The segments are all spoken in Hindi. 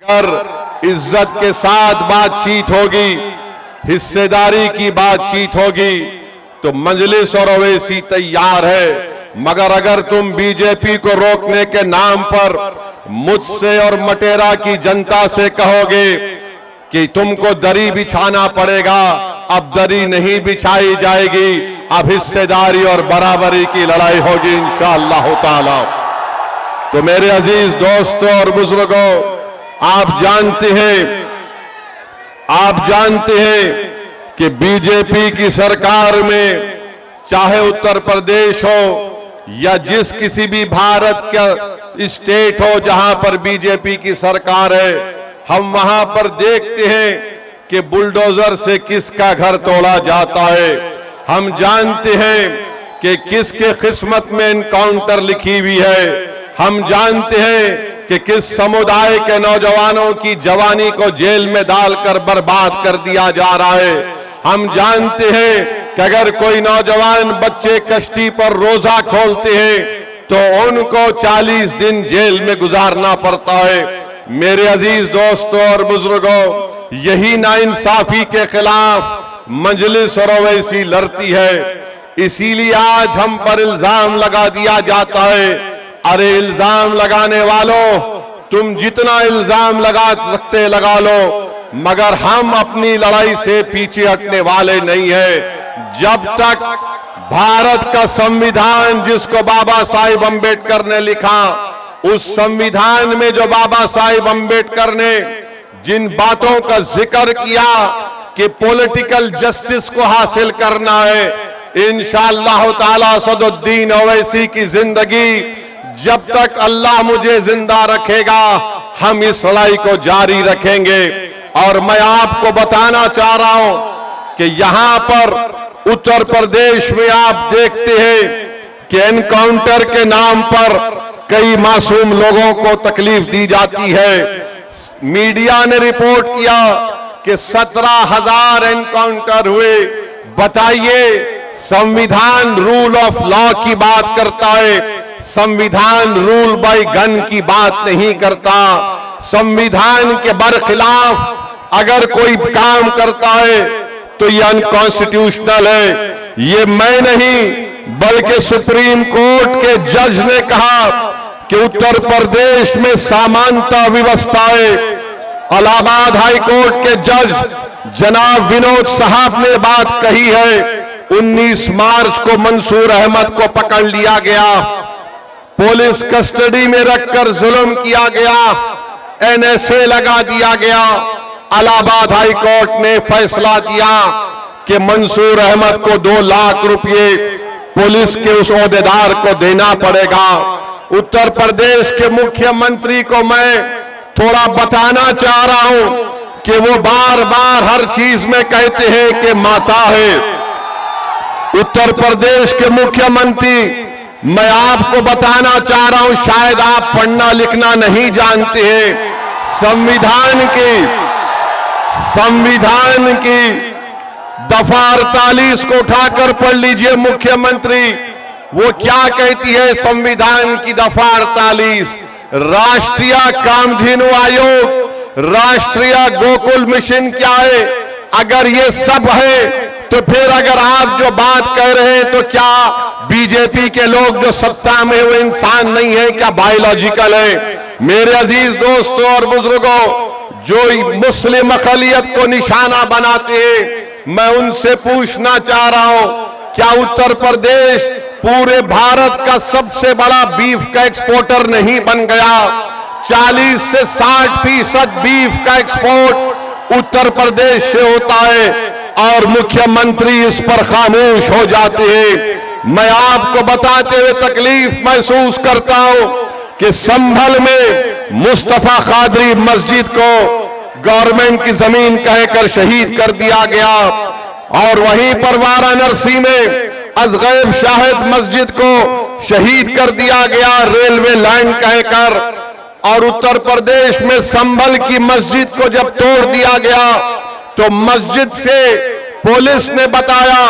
अगर इज्जत के साथ बातचीत होगी, हिस्सेदारी की बातचीत होगी तो मजलिस और ओवैसी तैयार है। मगर अगर तुम बीजेपी को रोकने के नाम पर मुझसे और मटेरा की जनता से कहोगे कि तुमको दरी बिछाना पड़ेगा, अब दरी नहीं बिछाई जाएगी, अब हिस्सेदारी और बराबरी की लड़ाई होगी इंशाअल्लाह ताला। तो मेरे अजीज दोस्तों और बुजुर्गों, आप जानते हैं कि बीजेपी की सरकार में चाहे उत्तर प्रदेश हो या जिस किसी भी भारत का स्टेट हो जहां पर बीजेपी की सरकार है, हम वहां पर देखते हैं कि बुलडोजर से किसका घर तोड़ा जाता है। हम जानते हैं कि किसके किस्मत में एनकाउंटर लिखी हुई है। हम जानते हैं कि किस समुदाय के नौजवानों की जवानी को जेल में डालकर बर्बाद कर दिया जा रहा है। हम जानते हैं कि अगर कोई नौजवान बच्चे कश्ती पर रोजा खोलते हैं तो उनको 40 दिन जेल में गुजारना पड़ता है। मेरे अजीज दोस्तों और बुजुर्गों, यही नाइंसाफी के खिलाफ मजलिस और ओवैसी लड़ती है। इसीलिए आज हम पर इल्जाम लगा दिया जाता है। अरे इल्जाम लगाने वालों, तुम जितना इल्जाम लगा सकते लगा लो, मगर हम अपनी लड़ाई से पीछे हटने वाले नहीं है। जब तक भारत का संविधान जिसको बाबा साहिब अम्बेडकर ने लिखा, उस संविधान में जो बाबा साहिब अम्बेडकर ने जिन बातों का जिक्र किया कि पॉलिटिकल जस्टिस को हासिल करना है, इंशाअल्लाह ताला सदुद्दीन ओवैसी की जिंदगी जब तक अल्लाह मुझे जिंदा रखेगा, हम इस लड़ाई को जारी रखेंगे। और मैं आपको बताना चाह रहा हूं कि यहां पर उत्तर प्रदेश में आप देखते हैं कि एनकाउंटर के नाम पर कई मासूम लोगों को तकलीफ दी जाती है। मीडिया ने रिपोर्ट किया कि 17,000 एनकाउंटर हुए। बताइए, संविधान रूल ऑफ लॉ की बात करता है, संविधान रूल बाय गन की बात नहीं करता। संविधान के बरखिलाफ अगर कोई काम करता है तो यह अनकॉन्स्टिट्यूशनल है। ये मैं नहीं बल्कि सुप्रीम कोर्ट के जज ने कहा कि उत्तर प्रदेश में समानता व्यवस्था है। इलाहाबाद हाई कोर्ट के जज जनाब विनोद साहब ने बात कही है। 19 मार्च को मंसूर अहमद को पकड़ लिया गया, पुलिस कस्टडी में रखकर जुल्म किया गया, एनएसए लगा दिया गया। इलाहाबाद हाई कोर्ट ने फैसला दिया कि मंसूर अहमद को 2 लाख रुपए पुलिस के उस ओहदेदार को देना पड़ेगा। उत्तर प्रदेश के मुख्यमंत्री को मैं थोड़ा बताना चाह रहा हूं कि वो बार बार हर चीज में कहते हैं कि माता है। उत्तर प्रदेश के मुख्यमंत्री, मैं आपको बताना चाह रहा हूं, शायद आप पढ़ना लिखना नहीं जानते हैं। संविधान की दफा 48 को उठाकर पढ़ लीजिए। मुख्यमंत्री वो क्या कहती है संविधान की दफा 48, राष्ट्रीय कामधेनु आयोग, राष्ट्रीय गोकुल मिशन क्या है? अगर ये सब है तो फिर अगर आप जो बात कह रहे हैं तो क्या बीजेपी के लोग जो सत्ता में हुए इंसान नहीं है, क्या बायोलॉजिकल है? मेरे अजीज दोस्तों और बुजुर्गों, जो मुस्लिम अक़लियत को निशाना बनाते हैं, मैं उनसे पूछना चाह रहा हूं, क्या उत्तर प्रदेश पूरे भारत का सबसे बड़ा बीफ का एक्सपोर्टर नहीं बन गया? 40 से 60% बीफ का एक्सपोर्ट उत्तर प्रदेश से होता है और मुख्यमंत्री इस पर खामोश हो जाते हैं। मैं आपको बताते हुए तकलीफ महसूस करता हूं कि संभल में मुस्तफा कादरी मस्जिद को गवर्नमेंट की जमीन कहकर शहीद कर दिया गया और वहीं पर वाराणसी में अजगैब शाहिद मस्जिद को शहीद कर दिया गया रेलवे लाइन कहकर। और उत्तर प्रदेश में संभल की मस्जिद को जब तोड़ दिया गया तो मस्जिद से पुलिस ने बताया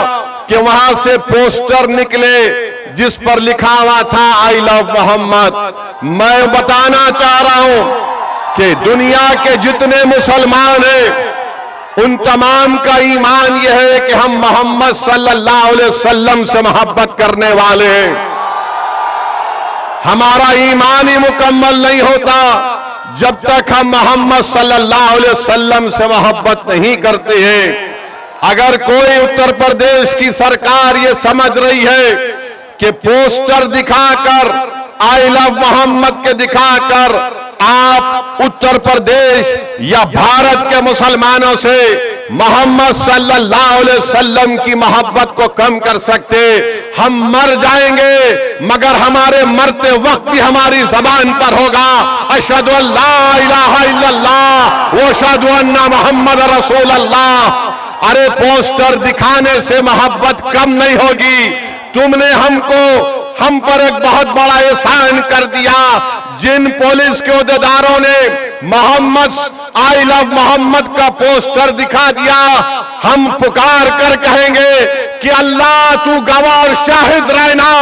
कि वहां से पोस्टर निकले जिस पर लिखा हुआ था आई लव मोहम्मद। मैं बताना चाह रहा हूं कि दुनिया के जितने मुसलमान हैं उन तमाम का ईमान यह है कि हम मोहम्मद सल्लल्लाहु अलैहि वसल्लम से मोहब्बत करने वाले हैं। हमारा ईमान ही मुकम्मल नहीं होता जब तक हम मोहम्मद सल्लल्लाहु अलैहि वसल्लम से मोहब्बत नहीं करते हैं। अगर कोई उत्तर प्रदेश की सरकार ये समझ रही है कि पोस्टर दिखाकर, आई लव मोहम्मद के दिखाकर आप उत्तर प्रदेश या भारत के मुसलमानों से मोहम्मद सल्लल्लाहु अलैहि वसल्लम की मोहब्बत को कम कर सकते, हम मर जाएंगे मगर हमारे मरते वक्त भी हमारी जबान पर होगा अशहदु अल्ला इलाहा इल्लल्लाह व अशहदु अन्ना मुहम्मद रसूलुल्लाह। अरे पोस्टर दिखाने से मोहब्बत कम नहीं होगी। तुमने हम पर एक बहुत बड़ा एहसान कर दिया। जिन पुलिस के ओहदेदारों ने मोहम्मद आई लव मोहम्मद का पोस्टर दिखा दिया, हम पुकार कर कहेंगे कि अल्लाह तू गवाह और शाहिद रहना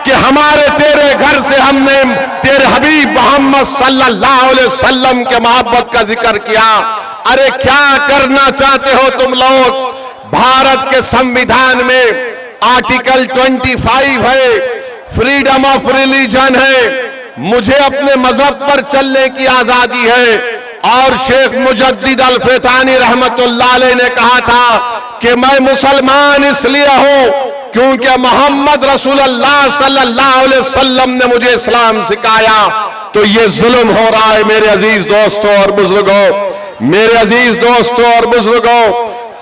कि हमारे तेरे घर से हमने तेरे हबीब मोहम्मद सल्लल्लाहु अलैहि वसल्लम के मोहब्बत का जिक्र किया। अरे क्या करना चाहते हो तुम लोग? भारत के संविधान में आर्टिकल 25 है, फ्रीडम ऑफ रिलीजन है, मुझे अपने मजहब पर चलने की आजादी है। और शेख मुजद्दिद अल-फैतानी रहमतुल्लाह अलैह ने कहा था कि मैं मुसलमान इसलिए हूं क्योंकि मोहम्मद रसूलुल्लाह सल्लल्लाहु अलैहि वसल्लम ने मुझे इस्लाम सिखाया। तो ये जुल्म हो रहा है मेरे अजीज दोस्तों और बुजुर्गों, मेरे अजीज दोस्तों और बुजुर्गों।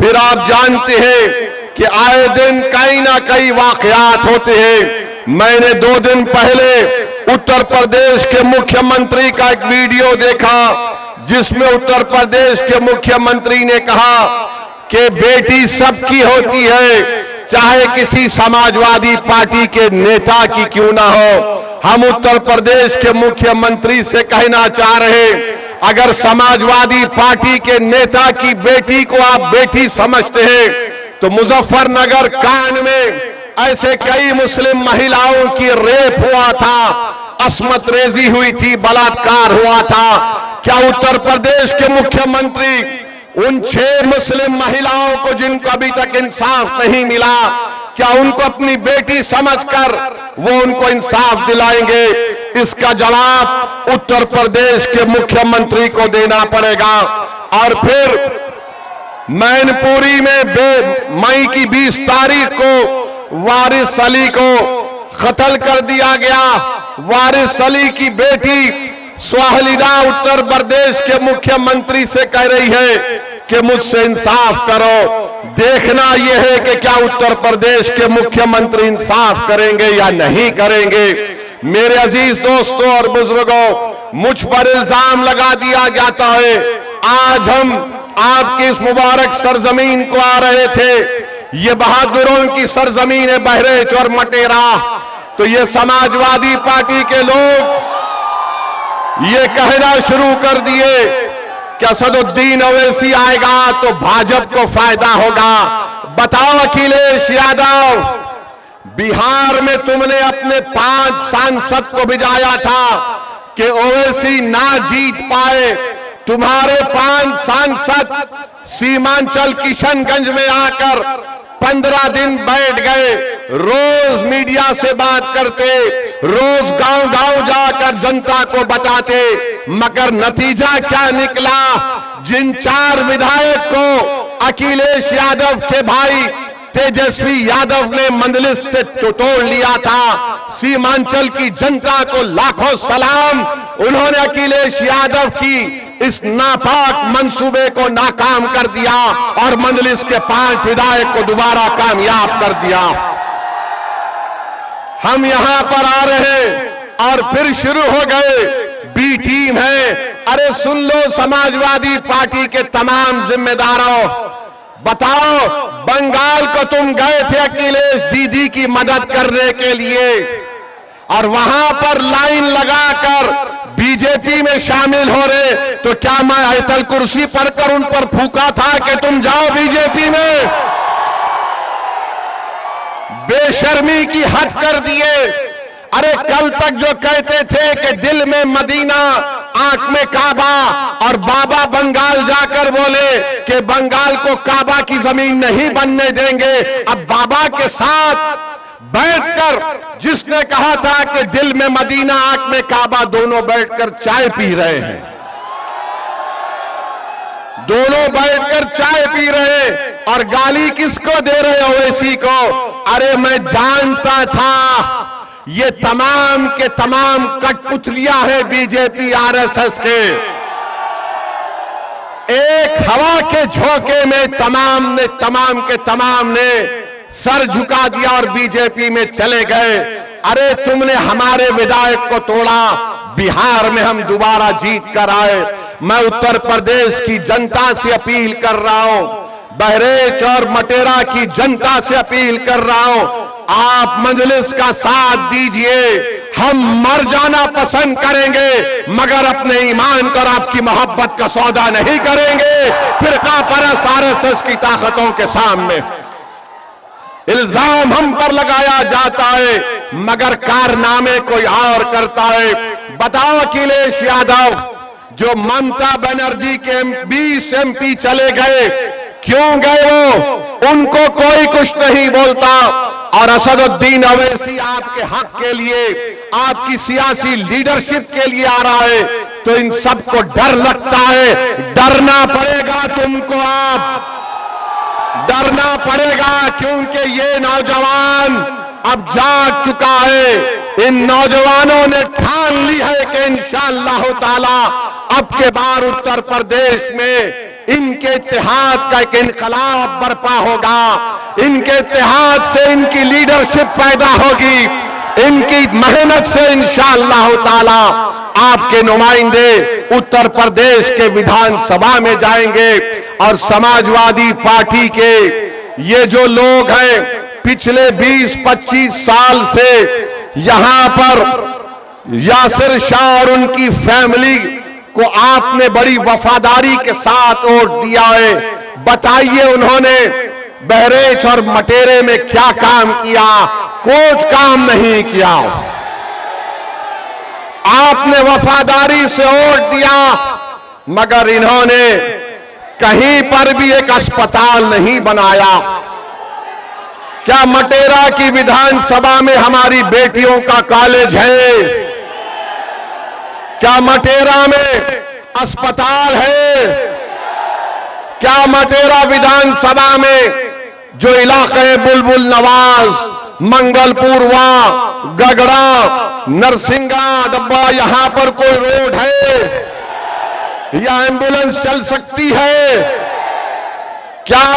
फिर आप जानते हैं कि आए दिन कई ना कई वाकयात होते हैं। मैंने 2 दिन पहले उत्तर प्रदेश के मुख्यमंत्री का एक वीडियो देखा जिसमें उत्तर प्रदेश के मुख्यमंत्री ने कहा कि बेटी सबकी होती है, चाहे किसी समाजवादी पार्टी के नेता की क्यों ना हो। हम उत्तर प्रदेश के मुख्यमंत्री से कहना चाह रहे, अगर समाजवादी पार्टी के नेता की बेटी को आप बेटी समझते हैं तो मुजफ्फरनगर कांड में ऐसे कई मुस्लिम महिलाओं की रेप हुआ था, अस्मत रेजी हुई थी, बलात्कार हुआ था। क्या उत्तर प्रदेश के मुख्यमंत्री उन 6 मुस्लिम महिलाओं को जिनको अभी तक इंसाफ नहीं मिला, क्या उनको अपनी बेटी समझकर वो उनको इंसाफ दिलाएंगे? इसका जवाब उत्तर प्रदेश के मुख्यमंत्री को देना पड़ेगा। और फिर मैनपुरी में मई की 20 तारीख को वारिस अली को कत्ल कर दिया गया। वारिस अली की बेटी स्वाहिदा उत्तर प्रदेश के मुख्यमंत्री से कह रही है कि मुझसे इंसाफ करो। देखना यह है कि क्या उत्तर प्रदेश के मुख्यमंत्री इंसाफ करेंगे या नहीं करेंगे। मेरे अजीज दोस्तों और बुजुर्गों, मुझ पर इल्जाम लगा दिया जाता है। आज हम आपकी इस मुबारक सरजमीन को आ रहे थे, ये बहादुरों की सरजमीन है बहरेच और मटेरा। तो ये समाजवादी पार्टी के लोग ये कहना शुरू कर दिए कि असदुद्दीन ओवैसी आएगा तो भाजपा को फायदा होगा। बताओ अखिलेश यादव, बिहार में तुमने अपने 5 सांसद को भिजाया था कि ओवैसी ना जीत पाए। तुम्हारे 5 सांसद सीमांचल किशनगंज में आकर 15 दिन बैठ गए, रोज मीडिया से बात करते, रोज गांव-गांव जाकर जनता को बताते, मगर नतीजा क्या निकला? जिन 4 विधायक को अखिलेश यादव के भाई तेजस्वी यादव ने मंदलिस से तोड़ लिया था, सीमांचल की जनता को लाखों सलाम। उन्होंने अखिलेश यादव की इस नापाक मंसूबे को नाकाम कर दिया और मंदलिस के 5 विधायक को दोबारा कामयाब कर दिया। हम यहां पर आ रहे और फिर शुरू हो गए, बी टीम है। अरे सुन लो समाजवादी पार्टी के तमाम जिम्मेदारों, बताओ बंगाल को तुम गए थे अखिलेश दीदी की मदद करने के लिए और वहां पर लाइन लगाकर बीजेपी में शामिल हो रहे, तो क्या मैं आयतल कुर्सी पढ़कर उन पर फूका था कि तुम जाओ बीजेपी में? बेशर्मी की हद कर दिए। अरे कल तक जो कहते थे कि दिल में मदीना आंख में काबा, और बाबा बंगाल जाकर बोले कि बंगाल को काबा की जमीन नहीं बनने देंगे। अब बाबा के साथ बैठकर जिसने कहा था कि दिल में मदीना आंख में काबा, दोनों बैठकर चाय पी रहे हैं, दोनों बैठकर चाय पी रहे, और गाली किसको दे रहे हो? ओवैसी को। अरे मैं जानता था ये तमाम के तमाम कठपुतलियां हैं बीजेपी आरएसएस के। एक हवा के झोंके में तमाम के तमाम ने सर झुका दिया और बीजेपी में चले गए। अरे तुमने हमारे विधायक को तोड़ा, बिहार में हम दोबारा जीत कर आए। मैं उत्तर प्रदेश की जनता से अपील कर रहा हूं, बहरेच और मटेरा की जनता से अपील कर रहा हूं, आप मजलिस का साथ दीजिए। हम मर जाना पसंद करेंगे मगर अपने ईमान पर आपकी मोहब्बत का सौदा नहीं करेंगे फिरका परस्त आरएसएस की ताकतों के सामने। इल्जाम हम पर लगाया जाता है मगर कारनामे कोई और करता है। बताओ अखिलेश यादव जो ममता बनर्जी के 20 एमपी चले गए, क्यों गए वो? उनको कोई कुछ नहीं बोलता। और असदुद्दीन ओवैसी आपके हक के लिए, आपकी सियासी लीडरशिप के लिए आ रहा है, तो इन सबको डर लगता है। डरना पड़ेगा तुमको, आप डरना पड़ेगा, क्योंकि ये नौजवान अब जाग चुका है। इन नौजवानों ने ठान ली है कि इंशाअल्लाह ताला अब के बार उत्तर प्रदेश में इनके इत्तेहाद का एक इनकलाब बर्पा होगा। इनके इत्तेहाद से इनकी लीडरशिप पैदा होगी, इनकी मेहनत से इंशाअल्लाह ताला आपके नुमाइंदे उत्तर प्रदेश के विधानसभा में जाएंगे। और समाजवादी पार्टी के ये जो लोग हैं पिछले 20-25 साल से यहां पर यासिर शाह और उनकी फैमिली को आपने बड़ी वफादारी के साथ वोट दिया है। बताइए उन्होंने बहरेच और मटेरे में क्या काम किया? कुछ काम नहीं किया। आपने वफादारी से वोट दिया मगर इन्होंने कहीं पर भी एक अस्पताल नहीं बनाया। क्या मटेरा की विधानसभा में हमारी बेटियों का कॉलेज है? क्या मटेरा में अस्पताल है? क्या मटेरा विधानसभा में जो इलाके बुलबुल नवाज, मंगलपुरवा, गगड़ा, नरसिंगा डब्बा, यहां पर कोई रोड है या एम्बुलेंस चल सकती है? क्या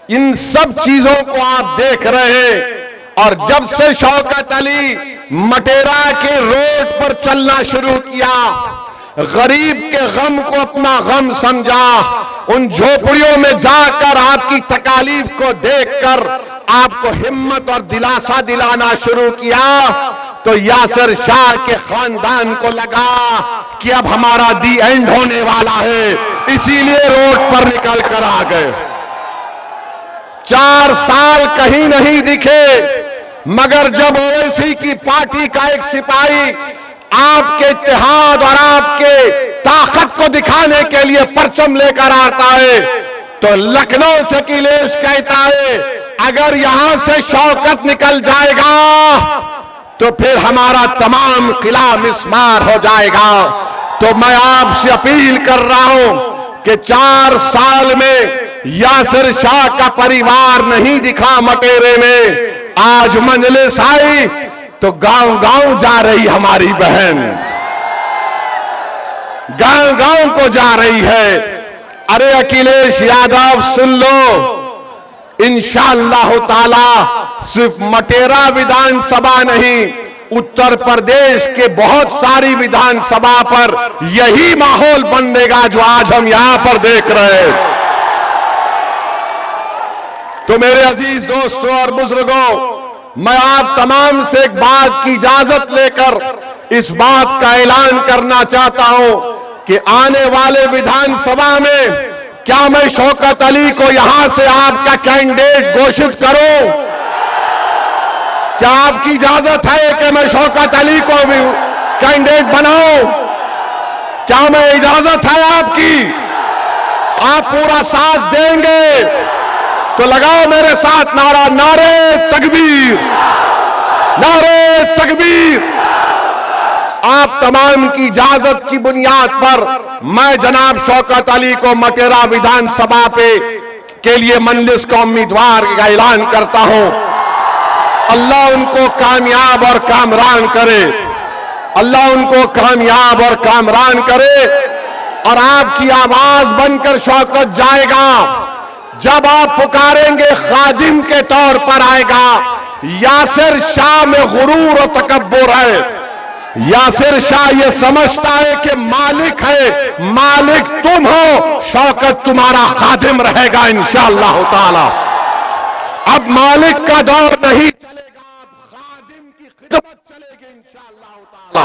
इन सब चीजों को आप देख रहे हैं? और जब से शौकत अली मटेरा के रोड पर चलना शुरू किया, गरीब के गम को अपना गम समझा, उन झोपड़ियों में जाकर आपकी तकालीफ को देखकर आपको हिम्मत और दिलासा दिलाना शुरू किया, तो यासिर शाह के खानदान को लगा कि अब हमारा दी एंड होने वाला है, इसीलिए रोड पर निकल कर आ गए। 4 साल कहीं नहीं दिखे मगर जब ओवैसी की पार्टी का एक सिपाही आपके इत्तेहाद और आपके ताकत को दिखाने के लिए परचम लेकर आता है, तो लखनऊ से अखिलेश कहता है अगर यहां से शौकत निकल जाएगा तो फिर हमारा तमाम किला मिस्मार हो जाएगा। तो मैं आपसे अपील कर रहा हूं कि 4 साल में यासिर शाह का परिवार नहीं दिखा मटेरे में, आज मजलिस आई तो गांव गांव जा रही हमारी बहन, गांव गांव को जा रही है। अरे अखिलेश यादव सुन लो, इंशाअल्लाह ताला सिर्फ मटेरा विधानसभा नहीं, उत्तर प्रदेश के बहुत सारी विधानसभा पर यही माहौल बनेगा जो आज हम यहां पर देख रहे हैं। तो मेरे अजीज दोस्तों और बुजुर्गों, मैं आप तमाम से एक बात की इजाजत लेकर इस बात का ऐलान करना चाहता हूं कि आने वाले विधानसभा में क्या मैं शौकत अली को यहां से आपका कैंडिडेट घोषित करूं? क्या आपकी इजाजत है कि मैं शौकत अली को भी कैंडिडेट बनाऊं? क्या मैं इजाजत है आपकी? आप पूरा साथ देंगे तो लगाओ मेरे साथ नारा, नारे तकबीर, नारे तकबीर। आप तमाम की इजाजत की बुनियाद पर मैं जनाब शौकत अली को मटेरा विधानसभा के लिए मजलिस का उम्मीदवार का ऐलान करता हूं। अल्लाह उनको कामयाब और कामरान करे, अल्लाह उनको कामयाब और कामरान करे। और आपकी आवाज बनकर शौकत जाएगा, जब आप पुकारेंगे खादिम के तौर पर आएगा। यासिर शाह में गुरूर और तकब्बुर है। यासिर शाह ये समझता है कि मालिक है, मालिक तुम हो, शौकत तुम्हारा खादिम रहेगा इंशाअल्लाह ताला। अब मालिक का दौर नहीं चलेगा, अब खादिम की खिदमत चलेगी इंशाअल्लाह ताला।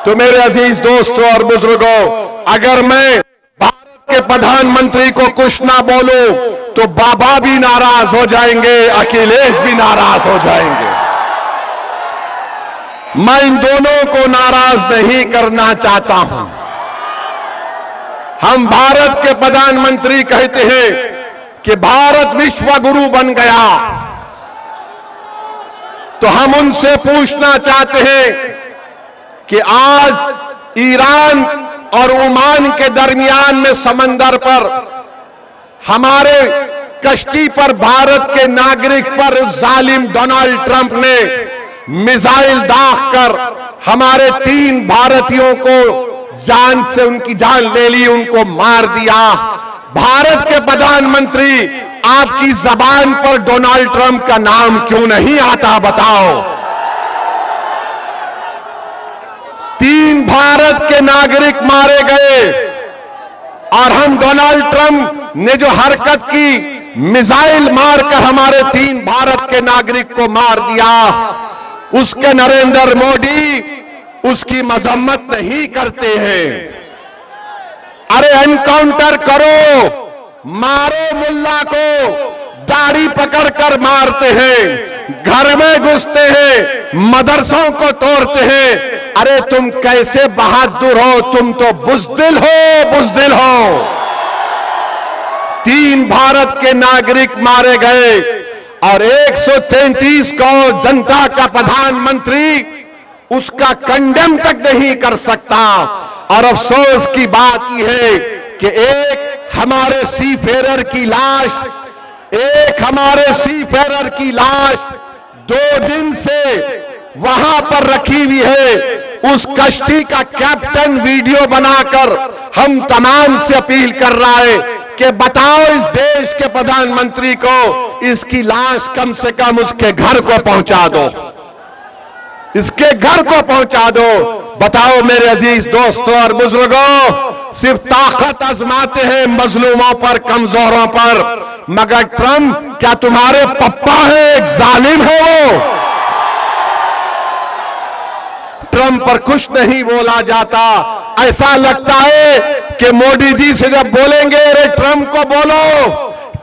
तो मेरे अजीज दोस्तों और बुजुर्गों, अगर मैं भारत के प्रधानमंत्री को कुछ ना बोलूं तो बाबा भी नाराज हो जाएंगे, अखिलेश भी नाराज हो जाएंगे। मैं इन दोनों को नाराज नहीं करना चाहता हूं। हम भारत के प्रधानमंत्री कहते हैं कि भारत विश्व गुरु बन गया, तो हम उनसे पूछना चाहते हैं कि आज ईरान और ओमान के दरमियान में समंदर पर हमारे कश्ती पर भारत के नागरिक पर जालिम डोनाल्ड ट्रंप ने मिसाइल दागकर हमारे 3 भारतीयों को जान से उनकी जान ले ली, उनको मार दिया। भारत के प्रधानमंत्री, आपकी जबान पर डोनाल्ड ट्रंप का नाम क्यों नहीं आता बताओ? 3 भारत के नागरिक मारे गए और हम डोनाल्ड ट्रंप ने जो हरकत की, मिसाइल मारकर हमारे 3 भारत के नागरिक को मार दिया, उसके नरेंद्र मोदी उसकी मजम्मत नहीं करते हैं। अरे एनकाउंटर करो, मारो मुल्ला को, दाढ़ी पकड़कर मारते हैं, घर में घुसते हैं, मदरसों को तोड़ते हैं। अरे तुम कैसे बहादुर हो? तुम तो बुज़दिल हो, बुज़दिल हो। 3 भारत के नागरिक मारे गए और 133 करोड़ जनता का प्रधानमंत्री उसका कंडेम तक नहीं कर सकता। और अफसोस की बात यह है कि एक हमारे सीफेरर की लाश, एक हमारे सीफेरर की लाश 2 दिन से वहां पर रखी हुई है। उस कश्ती का कैप्टन वीडियो बनाकर हम तमाम से अपील कर रहा है कि बताओ इस देश के प्रधानमंत्री को इसकी लाश कम से कम उसके घर को पहुंचा दो, इसके घर को पहुंचा दो। बताओ मेरे अजीज दोस्तों और बुजुर्गों, सिर्फ ताकत आजमाते हैं मजलूमों पर, कमजोरों पर, मगर ट्रंप क्या तुम्हारे पप्पा है? एक जालिम है वो। ट्रंप पर कुछ नहीं बोला जाता। ऐसा लगता है कि मोदी जी से जब बोलेंगे अरे ट्रंप को बोलो,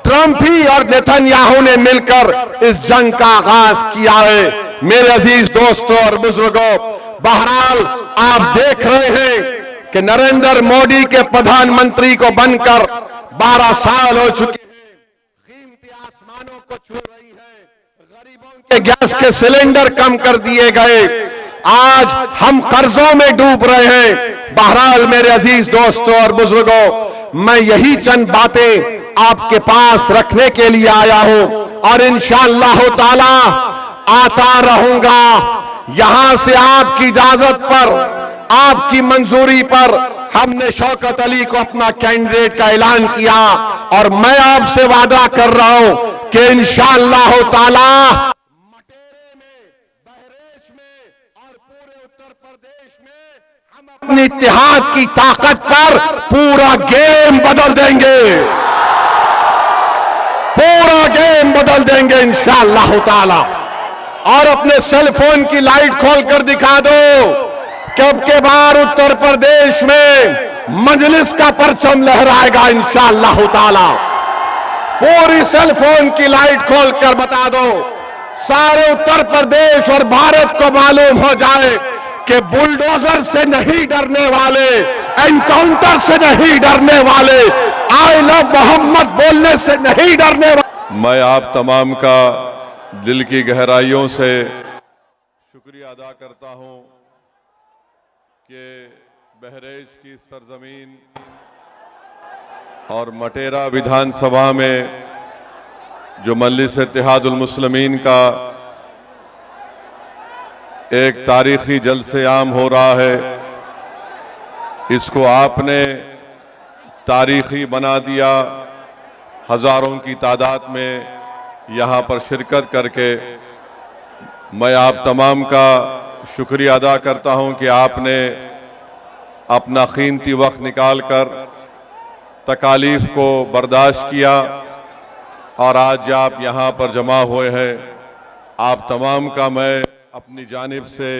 ट्रंप ही और नेतन्याहू ने मिलकर इस जंग का आगाज किया है। मेरे अजीज दोस्तों और बुजुर्गों, बहरहाल आप देख रहे हैं कि नरेंद्र मोदी के प्रधानमंत्री को बनकर 12 साल हो चुके हैं। कीमती आसमानों को छू रही है, गरीबों के गैस के सिलेंडर कम कर दिए गए, आज हम कर्जों में डूब रहे हैं। बहरहाल मेरे अजीज दोस्तों और बुजुर्गों, मैं यही चंद बातें आपके पास रखने के लिए आया हूं और इंशाअल्लाह ताला आता रहूंगा। यहां से आपकी इजाजत पर, आपकी मंजूरी पर हमने शौकत अली को अपना कैंडिडेट का ऐलान किया और मैं आपसे वादा कर रहा हूं कि इंशाअल्लाह ताला मटेरे में, बहरेच में और पूरे उत्तर प्रदेश में हम अपनी इत्तेहाद की ताकत पर पूरा गेम बदल देंगे, पूरा गेम बदल देंगे इंशाअल्लाह ताला। और अपने सेल फोन की लाइट खोलकर दिखा दो कि अब के बार उत्तर प्रदेश में मजलिस का परचम लहराएगा इंशाअल्लाह ताला। पूरी सेल फोन की लाइट खोलकर बता दो, सारे उत्तर प्रदेश और भारत को मालूम हो जाए कि बुलडोजर से नहीं डरने वाले, एनकाउंटर से नहीं डरने वाले, आई लव मोहम्मद बोलने से नहीं डरने वाले। मैं आप तमाम का दिल की गहराइयों से शुक्रिया अदा करता हूं कि बहरेच की सरजमीन और मटेरा विधानसभा में जो मजलिस इत्तेहादुल मुस्लिमीन का एक तारीखी जलसे आम हो रहा है, इसको आपने तारीखी बना दिया। हजारों की तादाद में यहाँ पर शिरकत करके मैं आप तमाम का शुक्रिया अदा करता हूँ कि आपने अपना कीमती वक्त निकाल कर तकालीफ को बर्दाश्त किया और आज आप यहाँ पर जमा हुए हैं। आप तमाम का मैं अपनी जानिब से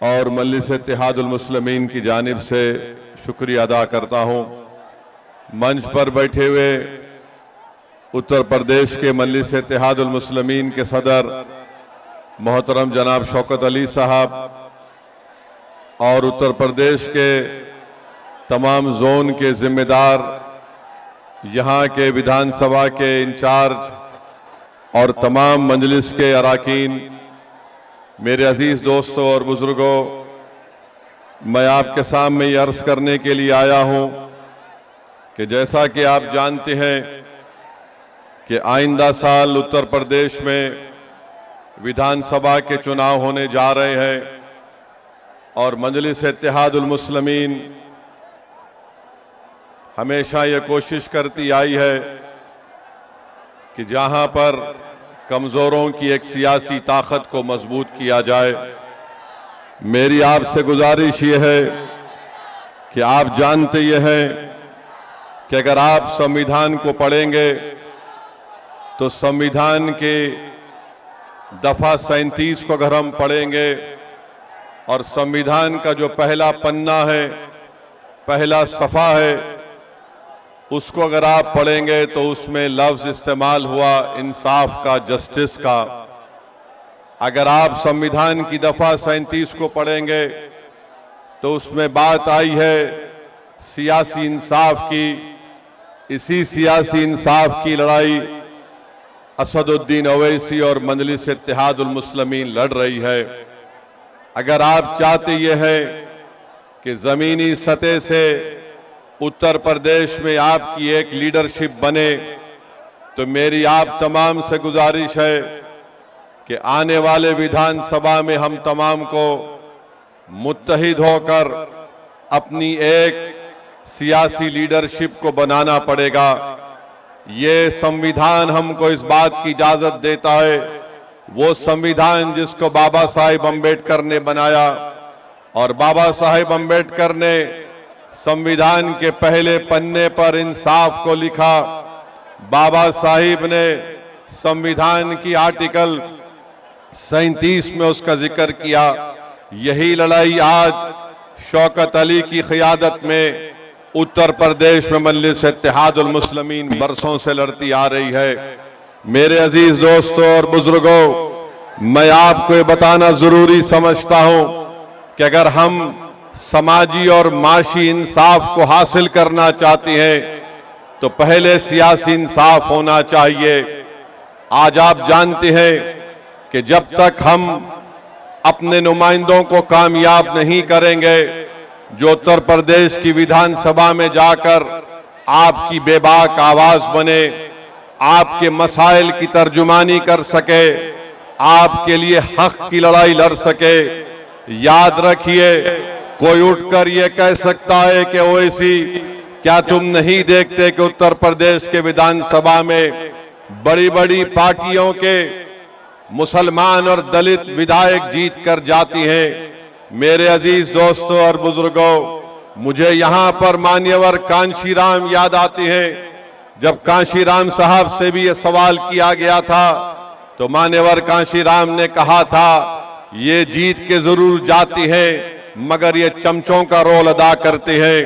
और मजलिस इत्तेहादुल मुस्लिमीन की जानिब से शुक्रिया अदा करता हूँ। मंच पर बैठे हुए उत्तर प्रदेश के मजलिस इत्तेहादुल मुस्लिमीन के सदर मोहतरम जनाब शौकत अली साहब और उत्तर प्रदेश के तमाम जोन के जिम्मेदार, यहाँ के विधानसभा के इंचार्ज और तमाम मजलिस के अराकीन, मेरे अजीज दोस्तों और बुजुर्गों, मैं आपके सामने ये अर्ज करने के लिए आया हूँ कि जैसा कि आप जानते हैं कि आइंदा साल उत्तर प्रदेश में विधानसभा के चुनाव होने जा रहे हैं और मजलिस इत्तेहादुल मुस्लिमीन हमेशा ये कोशिश करती आई है कि जहां पर कमजोरों की एक सियासी ताकत को मजबूत किया जाए। मेरी आपसे गुजारिश ये है कि आप जानते ये हैं कि अगर आप संविधान को पढ़ेंगे तो संविधान के दफा 37 को अगर हम पढ़ेंगे और संविधान का जो पहला पन्ना है, पहला सफा है, उसको अगर आप पढ़ेंगे तो उसमें लफ्ज इस्तेमाल हुआ इंसाफ का, जस्टिस का। अगर आप संविधान की दफा 37 को पढ़ेंगे तो उसमें बात आई है सियासी इंसाफ की। इसी सियासी इंसाफ की लड़ाई असदुद्दीन ओवैसी और मजलिस इत्तेहादुल मुस्लिमीन लड़ रही है। अगर आप चाहते ये है कि जमीनी सतह से उत्तर प्रदेश में आपकी एक लीडरशिप बने, तो मेरी आप तमाम से गुजारिश है कि आने वाले विधानसभा में हम तमाम को मुत्तहिद होकर अपनी एक सियासी लीडरशिप को बनाना पड़ेगा। ये संविधान हमको इस बात की इजाजत देता है, वो संविधान जिसको बाबा साहिब अम्बेडकर ने बनाया, और बाबा साहिब अम्बेडकर ने संविधान के पहले पन्ने पर इंसाफ को लिखा। बाबा साहिब ने संविधान की आर्टिकल 37 में उसका जिक्र किया। यही लड़ाई आज शौकत अली की क़ियादत में उत्तर प्रदेश में मजलिस इत्तेहादुल मुस्लिमीन बरसों से लड़ती आ रही है। मेरे अजीज दोस्तों और बुजुर्गों, मैं आपको ये बताना जरूरी समझता हूं कि अगर हम समाजी और माशी इंसाफ को हासिल करना चाहते हैं तो पहले सियासी इंसाफ होना चाहिए। आज आप जानते हैं कि जब तक हम अपने नुमाइंदों को कामयाब नहीं करेंगे जो उत्तर प्रदेश की विधानसभा में जाकर आपकी बेबाक आवाज बने, आपके मसाइल की तर्जुमानी कर सके, आपके लिए हक की लड़ाई लड़ सके। याद रखिए, कोई उठकर ये कह सकता है कि ओवैसी क्या तुम नहीं देखते कि उत्तर प्रदेश के विधानसभा में बड़ी बड़ी पार्टियों के मुसलमान और दलित विधायक जीत कर जाती हैं। मेरे अजीज दोस्तों और बुजुर्गों, मुझे यहाँ पर मान्यवर कांशीराम याद आते हैं। जब कांशीराम साहब से भी ये सवाल किया गया था तो मान्यवर कांशीराम ने कहा था ये जीत के जरूर जाती है मगर ये चमचों का रोल अदा करते हैं।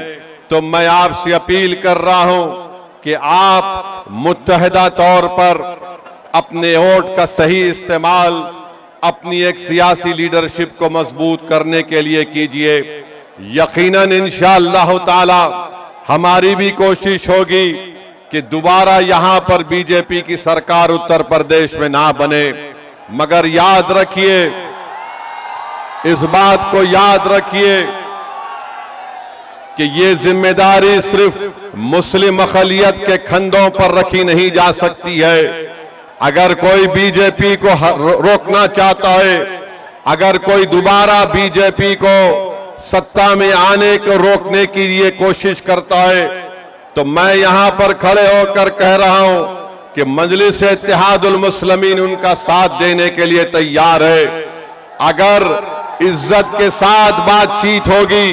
तो मैं आपसे अपील कर रहा हूं कि आप मुत्तहिदा तौर पर अपने वोट का सही इस्तेमाल अपनी एक सियासी लीडरशिप को मजबूत करने के लिए कीजिए। यकीनन इंशाअल्लाह ताला हमारी भी कोशिश होगी कि दोबारा यहां पर बीजेपी की सरकार उत्तर प्रदेश में ना बने, मगर याद रखिए, इस बात को याद रखिए कि ये जिम्मेदारी सिर्फ मुस्लिम अक़लियत के कंधों पर रखी नहीं जा सकती है। अगर कोई बीजेपी को रोकना चाहता है, अगर कोई दोबारा बीजेपी को सत्ता में आने को रोकने की लिए कोशिश करता है, तो मैं यहां पर खड़े होकर कह रहा हूं कि मजलिस इत्तेहादुल मुस्लिमीन उनका साथ देने के लिए तैयार है। अगर इज्जत के साथ बातचीत होगी,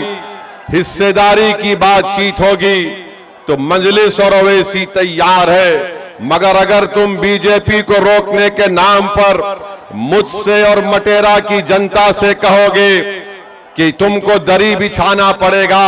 हिस्सेदारी की बातचीत होगी, तो मजलिस और ओवैसी तैयार है। मगर अगर तुम बीजेपी को रोकने के नाम पर मुझसे और मटेरा की जनता से कहोगे कि तुमको दरी बिछाना पड़ेगा,